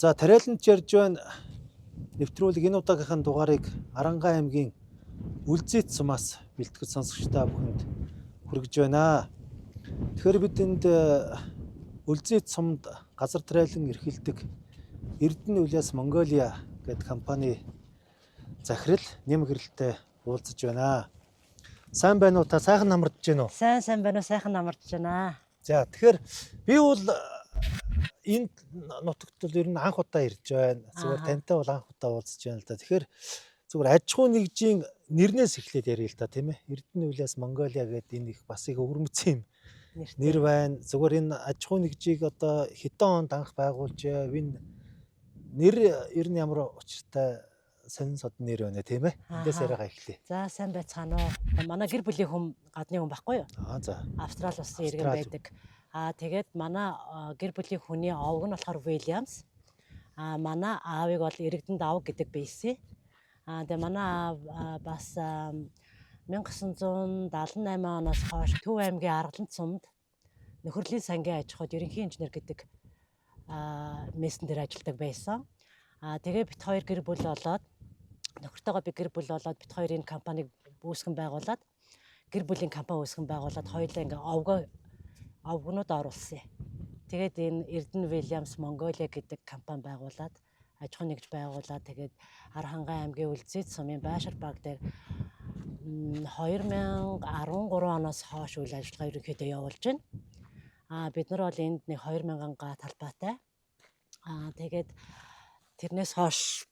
За тариаланд ярьж байна. Нэвтрүүлэг энэ удаагийнхын дугаарыг Арангаа аймгийн Үлзийт сумаас бэлтгэж сонсогчдаа бүхэнд хүргэж байна. Тэгэхээр бид энд Үлзийт сумд газар тариалан эрхэлдэг Эрдэнэ Ульяс Монголиа гэдэг компани захирал нэм гэрэлтэй уулзаж байна. Сайн байна уу? Та сайхан намардж байна уу? Сайн байна уу? Сайхан намардж байна. За тэгэхээр би бол энд нутагт бол ер нь анх удаа ирж байна. Зүгээр тантай бол анх удаа уулзж байна л да. Тэгэхээр зүгээр аж ахуй нэгжийн нэрнээс эхлээд ярил л да, тийм ээ. Эрдэнэ Ульяс Монголиа гэдэг энэ их бас их өвөрмөцсөн нэр байна. Зүгээр энэ аж ахуй нэгжийг одоо хэдэн онд анх байгуулж энэ нэр ер нь ямар учиртай сонин содон нэр байна тийм ээ. Эндээс яриагаа эхлэе. За сайн байцгаана уу. Манай гэр бүлийн хүн гадны хүн байхгүй юу? За. Австрали улсын иргэн байдаг. Тэгээд манай гэр бүлийн хүний овог нь болохоор Williams. Манай аавыг бол Иргэдэнд аваг гэдэг байсан. Тэгээ манай аав бас 1978 оноос хойш Төв аймгийн Аргалан сумд нөхөрлийн сангийн аж ахуйд ерөнхий инженер гэдэг мессен дээр ажилладаг байсан. Тэгээ бит хоёр гэр бүл болоод нөхөртөөгөө би гэр бүл болоод бит хоёрын компаниг үүсгэн байгуулад гэр бүлийн компани үүсгэн байгуулад хоёулаа ингээ овгнууд оруулсан. Тэгээд энэ Эрдэнэ Williams Mongolia гэдэг компани байгуулад аж ахуй нэгж байгуулад тэгээд Арангаа аймгийн Үлзийт сумын Байшир баг дээр 2013 оноос хойш үйл ажиллагаа ерөнхийдөө явуулж байна. Бид нар бол энд нэг 2000 га талбайтай. Тэгээд тэрнээс хойш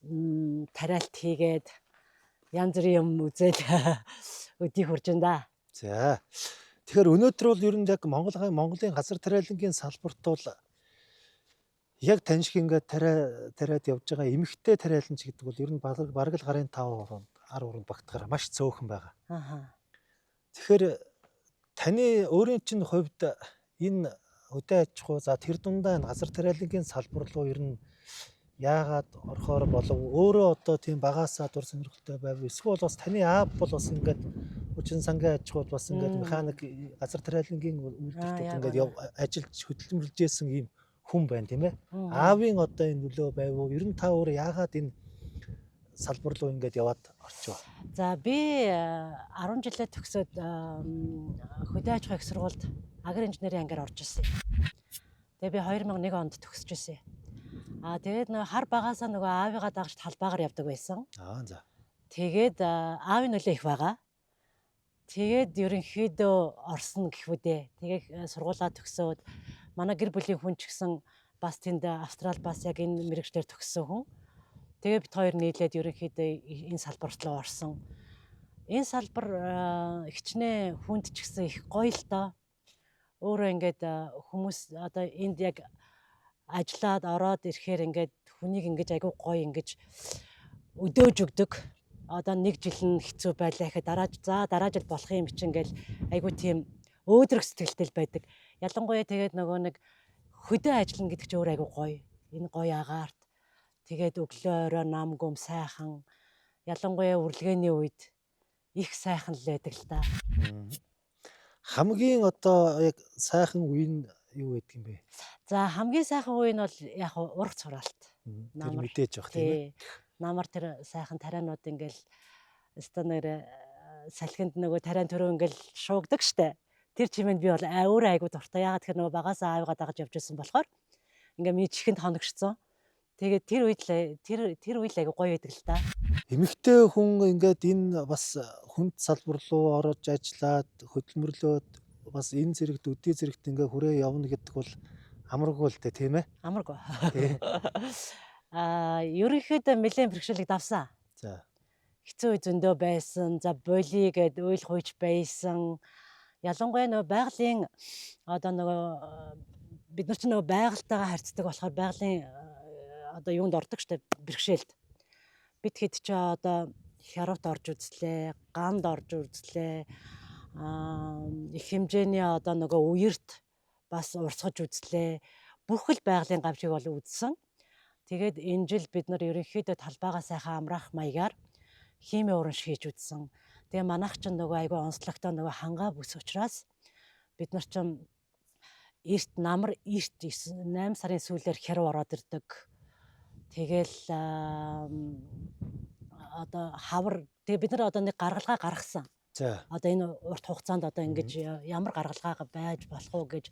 тариалт хийгээд янз бүрийн юм үзээд өдий хурж байна да. За. Тэгэхээр өнөөдөр бол ер нь яг Монголын газар тариалангийн салбарт бол яг тань шиг ингээд тариад явж байгаа эмэгтэй тариаланч гэдэг бол ер нь бараг л гарын 5% 10% багтахаар маш цөөхөн байгаа. Тэгэхээр таны өөрийн чинь хувьд энэ хөдөө аж ахуй за тэр дундаа энэ газар тариалангийн салбар руу ер нь яагаад орохоор болов өөрөө одоо тийм багасаа дур сонирхолтой байв эсвэл бас таны аав бол бас ингээд хүчин сангийн аж ахуйд бас ингээд механик газар тариалангийн үйлдвэрт ингээд ажиллаж хөдөлмөрлж исэн ийм хүн байна тийм ээ. Аавын одоо энэ нөлөө байв уу? Ер нь та өөрөө яагаад энэ салбар руу ингээд яваад орчив? За би 10 жилээ төгсөөд хөдөө аж ахуй их сургуульд агри инженерийн ангиар орж ирсэн. Тэгээ би 2001 онд төгсөж ирсэн. Тэгээд нөгөө хар багасаа нөгөө аавыгаа дагаж талбайгаар явдаг байсан. За. Тэгээд аавын нөлөө их байгаа. Тэгээд ерөнхийдөө орсон гэхвүдээ. Тэгээ сургуулаа төгсөөд манай гэр бүлийн хүн ч гэсэн бас тэнд Австрали бас яг энэ мэргэжлэр төгссөн хүн. Тэгээ бид хоёр нийлээд ерөнхийдөө энэ салбарт руу орсон. Энэ салбар хичнээн хүнд ч гэсэн их гоё л доо. Өөрөө ингээд хүмүүс одоо энд яг ажиллаад ороод ирэхээр ингээд хүнийг ингэж айгүй гоё ингэж өдөөж өгдөг. Одоо нэг жил нь хэцүү байлаа гэхэд дараа жил болох юм чинь ингээл айгүй тийм өөдрөг сэтгэлтэй байдаг. Ялангуяа тэгээд нөгөө нэг хөдөө ажиллана гэдэг чинь өөр айгүй гоё. Энэ гоё агаарт тэгээд өглөө орой нам гүм сайхан. Ялангуяа урилгээний үед их сайхан л байдаг л та. Хамгийн одоо яг сайхан үе нь юу гэдэг юм бэ? За хамгийн сайхан үе нь бол яг урах цураалт. Тэр мэдээж баг тийм ээ. Намар тэр сайхан тарианууд ингээл станаар салхинд нөгөө тариан төрөө ингээл шуугдаг штэ. Тэр чимээнд би бол өөрөө айгуу дуртай. Ягаад тэгэхээр нөгөө багасаа аавыгаа дагаж явж байсан болохоор ингээ миний чихэнд хоногшсон. Тэгээд тэр үйл айгуу гоё байдаг л та. Эмэгтэй хүн ингээд энэ бас хүнд салбар руу орож ажиллаад хөдөлмөрлөөд бас энэ зэрэгт өдий зэрэгт ингээ хүрээ явна гэдэг бол амаргүй л дээ тийм ээ. Амаргүй. Ерөнхийдөө нэлээд бэрхшээлийг давсан. За. Хэцүү үе зөндөө байсан. За боли гэд уйл хүйч байсан. Ялангуяа нөгөө байгалийн одоо нөгөө бид нар ч нөгөө байгальтайгаа харьцдаг болохоор байгалийн одоо юунд ордог штэ бэрхшээлд. Бид хэд ч одоо хяравт орж үзлээ, ганд орж үзлээ. Их хэмжээний одоо нөгөө үерт бас урсгаж үзлээ. Бүх л байгалийн гамшиг бол үзсэн. Тэгээд энэ жил бид нар ерөнхийдөө талбайгаа сайхан амраах маягаар хими ууран шийж үзсэн. Тэгээ манайх ч нөгөө айгүй онцлогтой нөгөө хангаа бүс учраас бид нар ч намар эрт 8 сарын сүүлээр хярав ороод ирдэг. Тэгэл одоо хавар тэгээ бид нар одоо нэг гаргалгаа гаргасан. За. Одоо энэ урт хугацаанд одоо ингэж ямар гаргалгаа байж болох уу гэж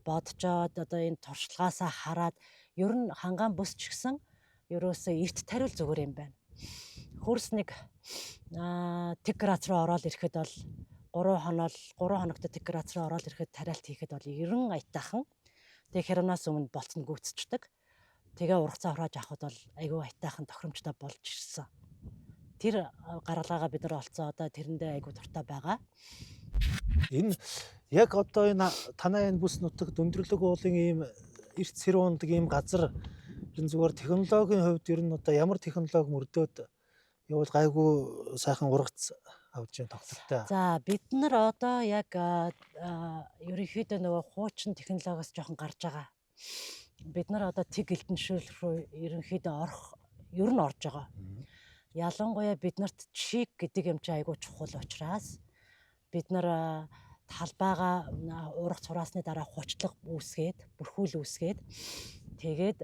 бодцоод одоо энэ туршлагаасаа хараад ер нь хангаан бүс ч гэсэн ерөөсөө эрт тариул зүгээр юм байна. Хөрс нэг тэг градус руу ороод ирэхэд бол 3 хоногт тэг градус руу ороод ирэхэд тариалт хийхэд бол 90 аятайхан. Тэгээ хянаас өмнө болцсон гүйцэждэг. Тэгээ ургацаа хурааж авахд бол айгүй аятайхан тохиромжтой болж ирсэн. Тэр гаргалгаагаа бид нар олцоо одоо тэрэндээ айгүй дуртай байгаа. Энэ яг одоо энэ танай энэ бүс нутагт өндөрлөг уулын ийм эрт сэрүүндэг ийм газар ер нь зүгээр технологийн хувьд ер нь одоо ямар технологи мөрдөөд явал гайгүй сайхан ургац авч яа тогтвортой. За бид нар одоо яг ерөнхийдөө нөгөө хуучин технологиос жоохон гарч байгаа. Бид нар одоо тэг элдэншүүлэх рүү ерөнхийдөө ер нь орж байгаа. Ялангуяа биднэрт чиг гэдэг юм чи айгүй чухал учраас бид нар талбайгаа ургац хураасны дараа хучлаг үүсгээд, бүрхүүл үүсгээд тэгээд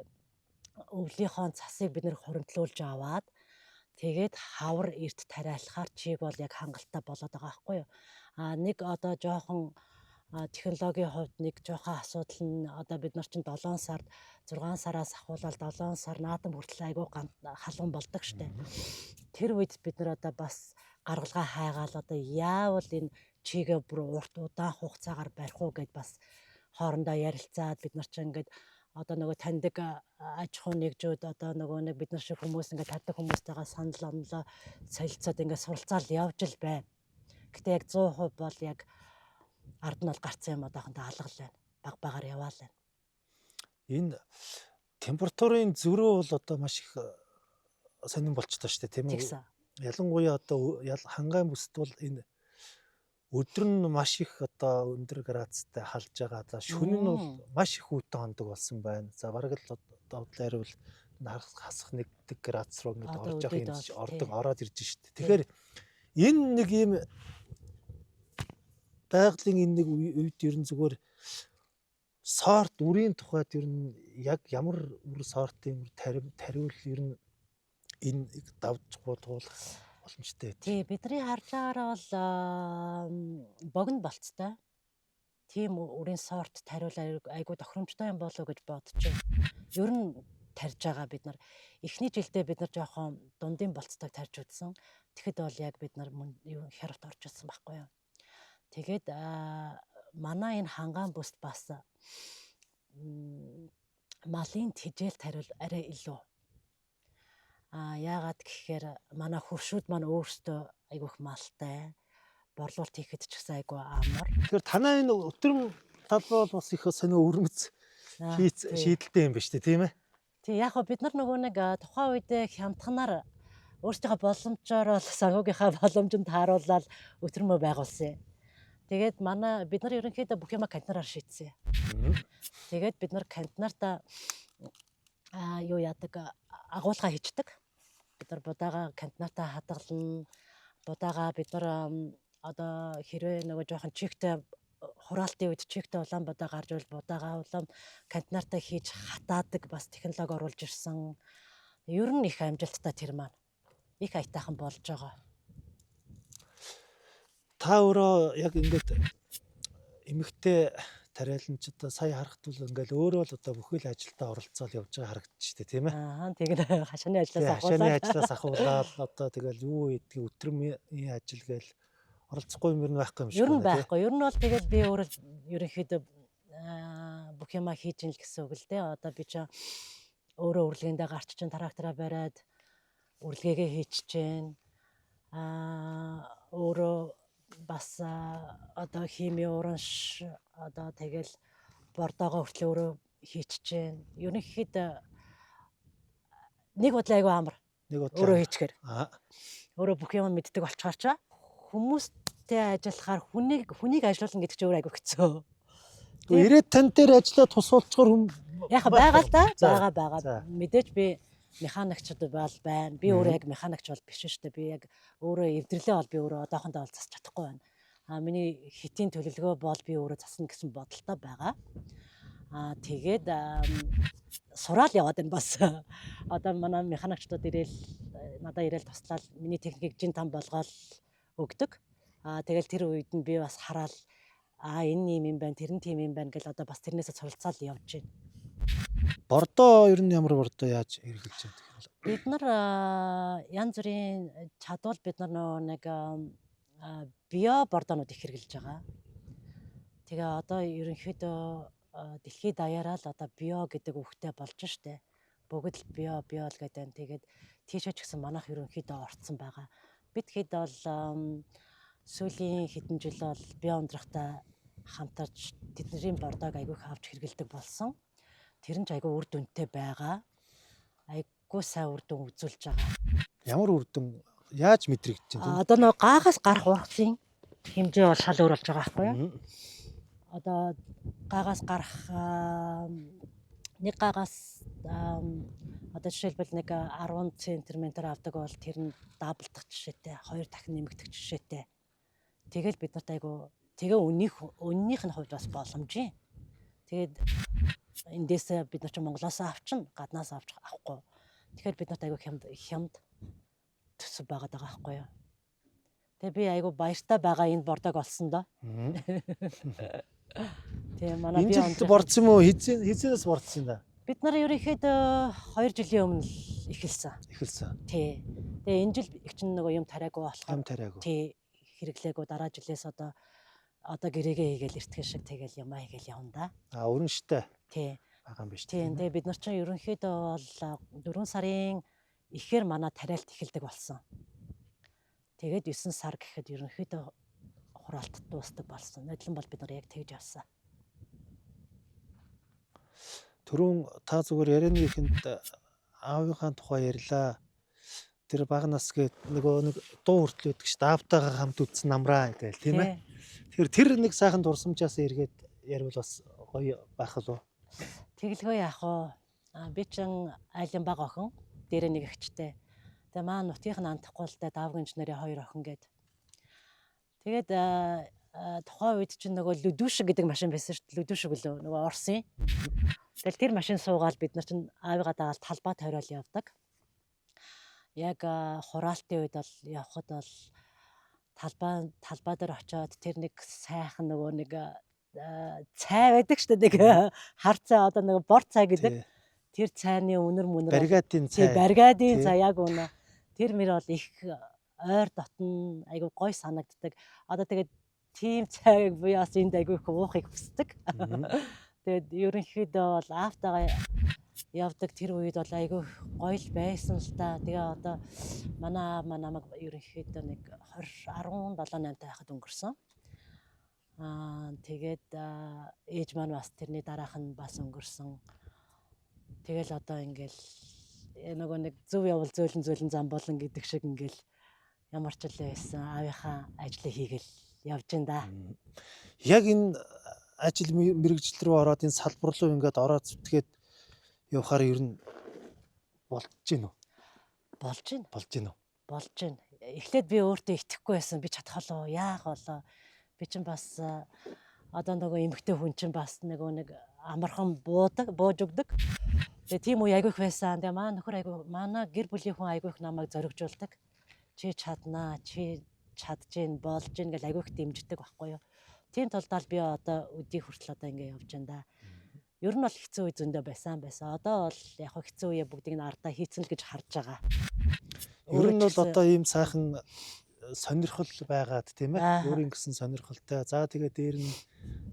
өвлийнхөө цасыг бид нэр хуримтлуулж аваад тэгээд хавар эрт тариалахаар чиг бол яг хангалттай болоод байгаа байхгүй юу. Нэг одоо жоохон технологийн хувьд нэг жоохон асуудал нь одоо бид нар чинь 7 сард 6 сараас ахуулаад 7 сар наадам хүртэл айгүй халуун болдог штэ. Тэр үед бид нар одоо бас гаргалгаа хайгаал одоо яавал энэ чигээ бүр урт удаан хугацаагаар барих уу гэд бас хоорондоо ярилцаад бид нар чинь ингээд одоо нөгөө таньдаг аж ахуй нэгжүүд одоо нөгөө нэг бид нар шиг хүмүүс ингээд тардаг хүмүүстэйгээ санал онлоо солилцоод ингээд суралцаал явж л байна. Гэтэ яг 100% бол яг ард нь бол гарцсан юм одоохондоо алгал байна. Багаар яваал байна. Энэ температурын зөрөө бол одоо маш их сонирн болчтой шүү дээ тийм үү? Ялангуяа одоо хангаан бүсд бол энэ өдөр нь маш их одоо өндөр градустай халж байгаа. За шөнө нь бол маш их үтэн хондог болсон байна. За бараг л одоо хайрвал хасах 1 градус руу ингэ орж явах юм ороод ирж штэ. Тэгэхээр энэ нэг юм байгалийн энэ нэг үед ер нь зүгээр сорт үрийн тухайд ер нь яг ямар үр сортын тариул ер нь энэ давж гуудуулах боломжтой. Тий, бидний хардлаараа бол богино болцтой. Тийм үрийн сорт тариул айгүй тохиромжтой юм болов уу гэж бодож байна. Ер нь тарьж байгаа бид нар эхний жилдээ бид нар жоохон дундын болцтойг тарьж үзсэн. Тэгэхэд бол яг бид нар хяравт орж ирсэн байхгүй юу. Тэгээд манай энэ хангаан бүст бас малын тижэл тариул арай илүү. Яагаад гэхээр манай хөршүүд маань өөрсдөө айгүйх малтай, борлуулалт хийхэд ч гэсэн айгүй амар. Тэгэхээр танай энэ өтрөн талбай бол бас их сонио өрмөц шийдэлтэй юм ба штэ тийм ээ. Тий, яг бид нар нөгөө нэг тухайн үедээ хямдханаар өөрсдийнхөө боломжоор бол санхүүгийнхаа боломжинд тааруулаад өтрөмөө байгуулсан. Тэгээд бид нар ерөнхийдөө бүх юма контейнераар шийдсэн. Тэгээд бид нар контейнертаа юу яадаг агуулга хийчдэг. Бид нар будаага контейнертаа хадгална. Будаага бид нар одоо хэрвээ нөгөө жоохон чигтэй хураалтын үед чигтэй улаан будаа гарч ирвэл будаага улаан контейнертаа хийж хатаадаг бас технологи оруулж ирсэн. Ер нь их амжилттай тэр маань. Их аятайхан болж байгаа. Та өөрөө яг ингээд эмэгтэй тариаланч одоо сая харахтул ингээл өөрөө л одоо бүхэл ажилдаа оролцоод явж байгаа харагдчих тийм ээ. Тэгээд хашааны ажлаас ахуулаад. Хашааны ажлаас ахуулаад одоо тэгэл юу гэдгийг өтрөмийн ажил гээл оролцохгүй юм ер нь байхгүй юм шиг байна. Ер нь байхгүй. Ер нь бол тэгэл би өөрөө ерөнхийдөө бүх юмаа хийж ин л гэсэн үг л дээ. Одоо би ч өөрөө урлагиндаа гарч чин трактораа бариад урлагийгээ хийчихээн. Өөрөө бас одоо хими уранш одоо тэгэл бордоогоо хүртэл өөрөө хийчихээн. Ерөнхийдөө нэг бодлоо айгүй амар. Өөрөө хийчихээр. Өөрөө бүх юм мэддэг болчоор ч хүмүүстэй ажиллахаар хүнийг ажилуулна гэдэг чинь өөр айгүй хэцүү. Ирээд тань дээр ажиллаад тусуулчгаар хүм яха байгаа л да. Байгаа. Мэдээж би механикчд бол байна. Би өөрөө яг механикч бол биш шүү дээ. Би яг өөрөө эвдэрлээ бол би өөрөө одоохондоо бол засч чадахгүй байна. Миний хитийн төлөвлөгөө бол би өөрөө засна гэсэн бодолтой байгаа. Тэгээд сураал яваад байна бас. Одоо манай механикчдод ирээл надад ирээл туслаад миний техникийг жин там болгоод өгдөг. Тэгэл тэр үед нь би бас хараал энэ юм байна, тэр нь тийм юм байна гэл одоо бас тэрнээсээ суралцаад явж байна. Бордоо ер нь ямар бордоо яаж хэрэглэж байна? Бид нар янз бүрийн чадвал бид нар нэг био бордоонууд их хэрэглэж байгаа. Тэгээ одоо ерөнхийдөө дэлхийд даяараа л одоо био гэдэг үгтэй болж штэ. Бүгд л био л гэдэг байна. Тэгээд тийшээ ч гэсэн манайх ерөнхийдөө орцсон байгаа. Бид хэд бол сүүлийн хэдэн жил бол био ундрахтай хамтарч тэдний бордоог айгүйх авч хэрэгэлдэг болсон. Тэр нь ч айгүй үр дүнтэй байгаа. Айгүй сайн үр дүн үзүүлж байгаа. Ямар үр дүн яаж мэдрэгдэж байна? Одоо нөгөө гаагаас гарах ургацын хэмжээ бол шал өөр болж байгаа байхгүй юу? Одоо гаагаас гарах нэг гаагаас одоо жишээлбэл нэг 10 цм авдаг бол тэр нь даблдах жишээтэй, 2 дахин нэмэгдэх жишээтэй. Тэгэл бид нарт айгүй тэгээ үннийх нь хувьд бас боломжийн. Тэгээд эндээс бид нар ч Монголоос авчин, гаднаас авахгүй. Тэгэхээр бид нарт айгүй хямд төсөв байгаад байгаа байхгүй юу? Тэгээ би айгүй баяртай байгаа энэ бордог олсон доо. Тэгээ манай би энэ жил бордсон юм уу? Хизээс бордсон юм да? Бид нар ерөнхийдөө 2 жилийн өмнө эхэлсэн. Тий. Тэгээ энэ жил их чинь нөгөө юм тариагүй болохоор. Тий. Хэрэглээгүй дараа жилээс одоо гэрээгээ хийгээл эртгэн шиг тэгэл ямаа хийгээл явна да. Өрн штэ. Тий. Байгаа юм биш. Тий. Тэгээ бид нар чинь ерөнхийдөө бол 4 сарын ихээр манай тариалт эхэлдэг болсон. Тэгээд 9 сар гэхэд ерөнхийдөө хураалт дуустдаг болсон. Нодлон бол бид нар яг тэгж явсан. Түрүүн та зүгээр ярианы ихэнд аавынхаа тухай ярьлаа. Тэр бага нас гээд нэг дуу хүртэл өгдөг ш. Аавтайгаа хамт үтсэн намраа гээл тийм ээ. Тэр нэг сайхан дурсамжаас эргээд ярил бас гоё байх л уу. Тэглгүй яах вэ? Би чин айлын бага охин, дээрээ нэг эгчтэй. Тэгээ маа нутгийнх нь андахгүй л да давга инженерийн 2 охин гээд. Тэгээд тухайн үед чинь нөгөө лүдүшг гэдэг машин байсан шүү дээ. Лүдүшг лөө нөгөө Орсын. Тэгэл тэр машин суугаад бид нар чинь аавыгаа дагаад талбай тойрол явдаг. Яг хураалтын үед бол явхад бол талбай дээр очиод тэр нэг сайхан нөгөө нэг цай байдаг шүү дээ. Нэг хар цай одоо нэг бор цай гэдэг. Тэр цайны үнэр баригадын цай. Баригадын цай яг үнэ. Тэр мөр бол их ойр дотн айгу гой санагддаг. Одоо тэгээд тийм цайг би бас энд айгу их уухыг хүсдэг. Тэгээд ерөнхийдөө бол аавтайгаа явдаг тэр үед бол айгүй гоё л байсан л та. Тэгээ одоо манай намайг ерөнхийдөө нэг 17-8 тайхад өнгөрсөн. Тэгээд ээж маань бас тэрний дараах нь бас өнгөрсөн. Тэгэл одоо ингээл нөгөө нэг зөв явал зөөлөн зам болон гэдэг шиг ингээл ямар ч л байсан аавынхаа ажлыг хийгээл явж байна да. Яг энэ ажил мэргэжил рүү ороод энэ салбар руу ингээд ороод зүтгээд явахаар ер нь болж гин үү? Болж байна. Болж гин үү? Болж байна. Эхлээд би өөртөө итгэхгүй байсан. Би чадах болоо, яах болоо. Би чинь бас одоо нөгөө эмэгтэй хүн чинь бас нэг амархан бууж өгдөг. Тэгээ тийм үе айгүйх байсан. Тэгээ маа нөхөр айгүй манай гэр бүлийн хүн айгүйх намайг зоригжуулдаг. Чи чаднаа, чи чадж болж гин гэж айгүйх дэмждэг байхгүй юу. Тийм тулдаа би одоо өдий хүртэл одоо ингэ явж байна да. Ер нь бол хэцүү үе зөндөө байсан. Одоо бол яг хэцүү үе бүгдийг нь ардаа хийцэн л гэж харж байгаа. Ер нь бол одоо ийм сайхан сонирхол байгаад тийм ээ. Өөрийн гэсэн сонирхолтой. За тэгээ дээр нь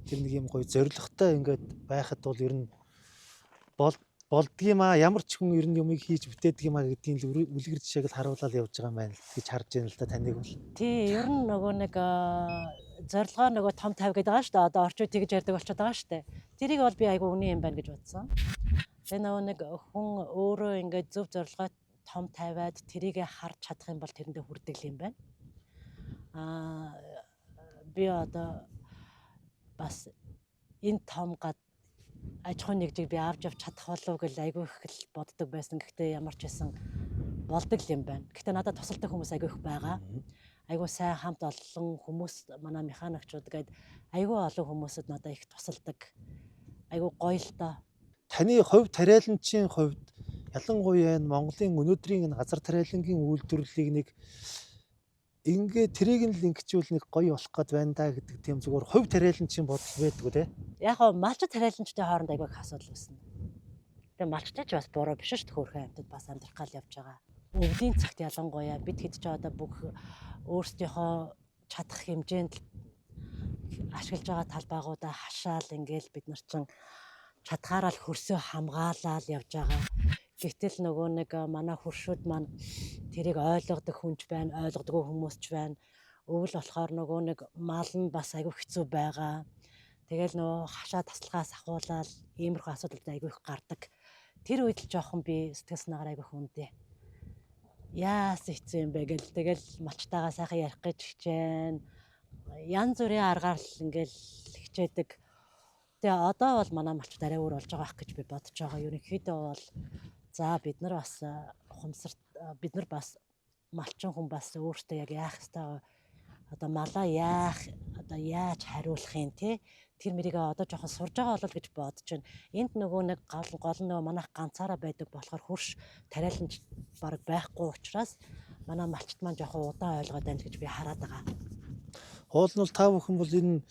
тэр нэг юм гоё зоригтой ингээд байхад бол ер нь болдгиймаа ямар ч хүн ер нь юмыг хийж бүтээдэг юмаа гэдгийг л үлгэр жишээг л харуулаад явж байгаа юм байна гэж харж байна л да таныг бол. Тий, ер нь нөгөө нэг зорилгоо нөгөө том 50 гэдэг байгаа шүү дээ. Одоо орчин тэгж ярьдаг болчиход байгаа шүү дээ. Тэрийг бол би айгүй үний юм байна гэж бодсон. Тэгээ нөгөө нэг хүн өөрөө ингээд зөв зорилгоо том тавиад тэрийг харж чадах юм бол тэрэндээ хүрдэг юм байна. Би одоо бас энэ том аж ахуйн нэгжийг би авч явж чадах болов гэж айгүй их л боддог байсан. Гэхдээ ямар ч байсан болдог юм байна. Гэхдээ надад тусалдаг хүмүүс айгүй их байгаа. Айгүй сайн хамт олон хүмүүс манай механикчуд гээд айгүй олон хүмүүсэд надад их тусалдаг. Айгүй гоё л доо. таны хувь тариаланчийн хувьд ялангуяа энэ Монголын өнөөдрийн энэ газар тариалангийн үйлдвэрлэлийг нэг ингээ тэрийг нь л ингэчүүл нэг гоё болох гээд байна да гэдэг тийм зүгээр хувь тариаланчийн бодол байдаг үү те. Яг хоо малч тариаланчтай хооронд айгүй их асуудал үүснэ. Тэгээ малчтай ч бас буруу биш шүү дээ, хөөрхөн амьтад бас амьдрах гал явж байгаа. Өвлийн цагт ялангуяа бид хэд ч одоо бүх өөрсдийнхөө чадах хэмжээнд ашиглаж байгаа талбайгуудаа хашаал ингээл бид нар чин чадхаараа л хөрсөө хамгаалаад явж байгаа. Гэтэл нөгөө нэг манай хуршууд маань тэрийг ойлгодог хүнч байна, ойлгодоггүй хүмүүс ч байна. Өвөл болохоор нөгөө нэг мал нь бас айгүй хэцүү байгаа. Тэгэл нөгөө хашаа тасалгаас ахуулаад иймэрхүү асуудалд айгүй их гардаг. Тэр үед л жоохон би сэтгэл санаагаар айгүй их үндэ. Яас хэцүү юм бэ гэл тэгэл малчтайгаа сайхан ярих гэж хичээн. Янз бүрийн аргаар л ингээл хичээдэг. Тэгээ одоо бол манай малчд арай өөр болж байгаа ах гэж би бодож байгаа. Ерөнхийдөө бол за бид нар бас ухамсарт бид нар бас малчин хүн бас өөртөө яг яах ёстой одоо малаа яаж хариулах юм те тэр мэрийг одоо жоохон сурж байгаа болол гэж бодож байна. Энд нөгөө нэг гол нь нөгөө манайх ганцаараа байдаг болохоор хурш тариаланч баг байхгүй учраас манай малчт маань жоохон удаан ойлгоод байна гэж би хараад байгаа. Хоол нь бол та бүхэн бол энэ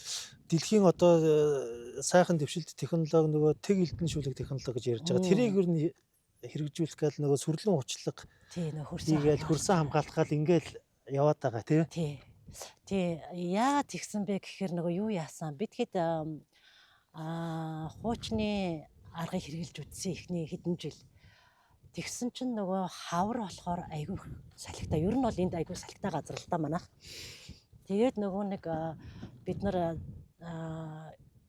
дэлхийн одоо сайхан дэвшилт технологи нөгөө тэг элдэншүүлэг технологи гэж ярьж байгаа. Тэрийг ер нь хэрэгжүүлэх гал нөгөө сүрлэн хучлага Тий нөгөө хөрсөн тийгээл хөрсөн хамгаалахад ингээл яваад байгаа тий. Тий яагаад тэгсэн бэ гэхээр нөгөө юу яасан бид хэд хуучны аргыг хэрэгжилж үзсэн ихний хэдэн жил. Тэгсэн чинь нөгөө хавар болохоор айгүй салхитай. Ер нь бол энд айгүй салхитай газар л та манайх. Тэгээд нөгөө нэг бид нар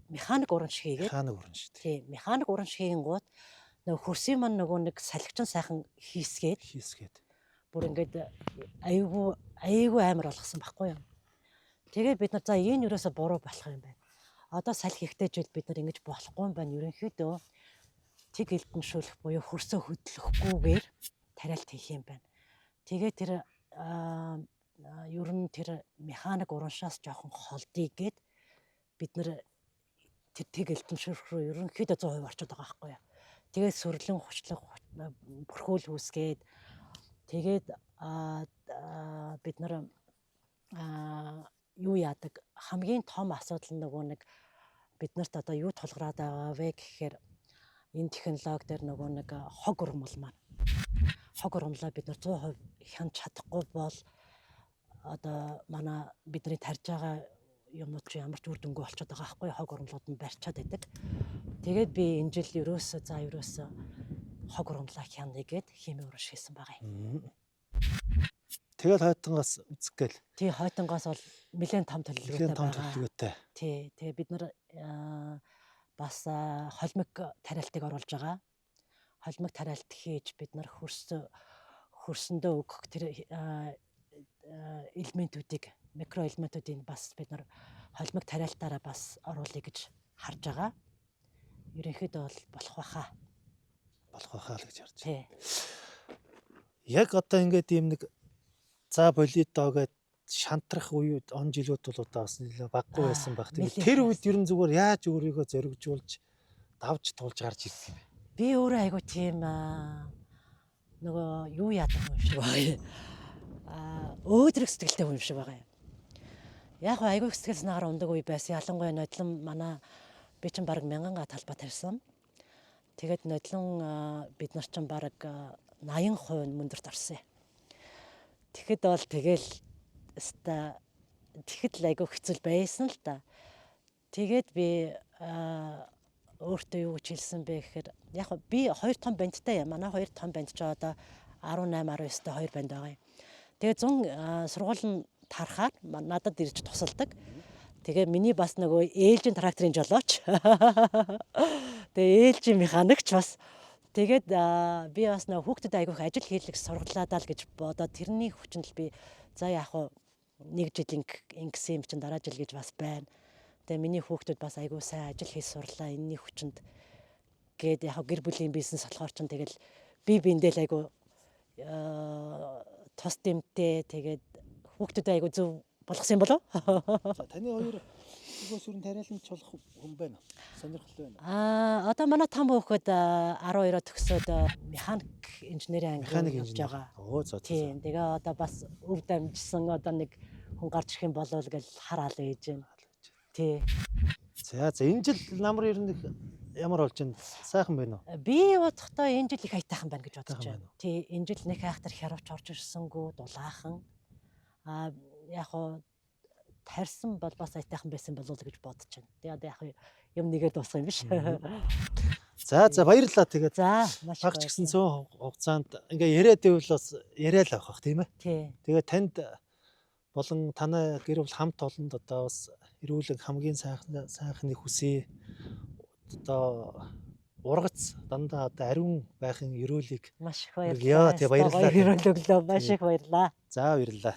механик уранш хийгээд Механик уранш шүү дээ. тий механик уранш хийнгүүт нөгөө хөрсийн маань нөгөө нэг салхичин сайхан хийсгээд бүр ингээд айгүй амар болгосон байхгүй юу. Тэгээ бид нар за энэ юусоо буруу болох юм байна. Одоо салхи ихтэй жил бид нар ингэж болохгүй юм байна. Ерөнхийдөө тэг элдэншүүлэх буюу хөрсөө хөдлөхгүйгээр тариалт хийх юм байна. Тэгээ тэр ер нь тэр механик ураншаас жоохон холдъё гэд бид нар тэр тэг элдэншүүлэх рүү ерөнхийдөө 100% орчод байгаа байхгүй юу. Тэгээд сүрлэн хучлах бүрхүүл үүсгээд тэгээд бид нар юу яадаг хамгийн том асуудал нөгөө нэг биднэрт одоо юу тулгараад байгаа вэ гэхээр энэ технологи дээр нөгөө нэг хог ургамал маань хог ургамлаа бид нар 100% хянаж чадахгүй бол одоо манай бидний тарьж байгаа юмнууд чи ямар ч үр дүнгүй болчиход байгаа байхгүй хог ургамлууд нь барьчаад байдаг. Тэгээд би энэ жил ерөөсөө хог ургамлаа хянаа гэд химийн уранш хийсэн байгаа юм. Тэгэл хойтонгоос үзэх гээл. Тий хойтонгоос бол нэлээд том төлөвлөгөөтэй. Тий тэгээ бид нар бас холимог тариалтыг оруулж байгаа. Холимог тариалт хийж бид нар хөрсөндөө өгөх тэр элементүүдийг микро элементүүдийг бас бид нар холимог тариалтаараа бас оруулъя гэж харж байгаа. Ерөнхийдөө бол болох байхаа Л гэж харж байна. Яг одоо ингээд ийм нэг за болидоо гэд шантрах үед он жилүүд бол одоо бас нэлээ баггүй байсан баг. Тэр үед ер нь зүгээр яаж өөрийгөө зоригжуулж давж туулж гарч ирсэн юм бэ? Би өөрөө айгу тийм нөгөө юу яадаг юм шиг байгаа юм. Өөдрөг сэтгэлтэй хүн шиг байгаа юм. Яг айгу сэтгэл санаагаар ундаг үе байсан. Ялангуяа нодлон манай би чинь баг 1000 талбай тарьсан. Тэгээд нодлон бид нар чинь баг 80% мөндөрт орсон юм. Тэгэхэд бол тэгэл тэгэхэд л айгу хэцүү байсан л да. Тэгээд би өөртөө юу гэж хэлсэн бэ гэхээр яг би 2 том бандтай юм. Манай 2 том банд ч одоо 18 19-тэй 2 банд байгаа юм. Тэгээ 100 сургуулийн тарахаар надад ирж тусалдаг. Тэгээ миний бас нөгөө ээлжийн тракторын жолооч. Тэгээ ээлжийн механикч бас. Тэгээд би бас нөгөө хүүхдэд айгүйх ажил хийлгэх сургалаадаа л гэж бодоод тэрний хүчинд л би за яах вэ 1 жил ингэсэн юм чинь дараа жил гэж бас байна. Тэгээ миний хүүхдүүд бас айгүй сайн ажил хийж сурлаа энэний хүчинд гээд яг гэр бүлийн бизнес болохоор чинь тэгэл би биэндээ л айгүй тус дэмтэй тэгээд хүүхдүүд айгүй зөв болгосон юм болов? Таны хоёр Өгөөс өрн тариалан чулах хүн байна уу? Сонирхол байна уу? Одоо манай том хүүхэд 12-оо төгсөөд механик инженерийн Механик ангид явж инженер. байгаа. Оо зөө. Тийм. Тэгээ одоо бас өв дамжсан одоо нэг хүн гарч ирэх юм болов гэж хараал ээж байна. Тий. За энэ жил намар ер нь ямар болж байна? Сайхан байна уу? Би бодохдоо энэ жил их аятайхан байна гэж бодож Аятайхан байна. Тий, энэ жил нэг айхтар хяравч орж ирсэнгүй, дулаахан. Яг хоо тарьсан бол бас аятайхан байсан болов уу гэж бодож байна. Тэгээ одоо яг юм нэгээд дуусах юм биш. За баярлалаа тэгээд. За, маш их Багч гэсэн баярлалаа. цөөн хугацаанд ингээ яриад байвал бас яриа л авах тийм ээ. Тий. Тэгээд танд болон танай гэр бүл хамт олонд одоо бас эрүүлэг хамгийн сайхныг хүсье. Одоо ургац дандаа одоо ариун байхын эрүүлэг. Маш их Яа, баярлалаа. тий, баярлалаа. Гоё өрөөл өглөө. Маш их баярлалаа. За баярлалаа.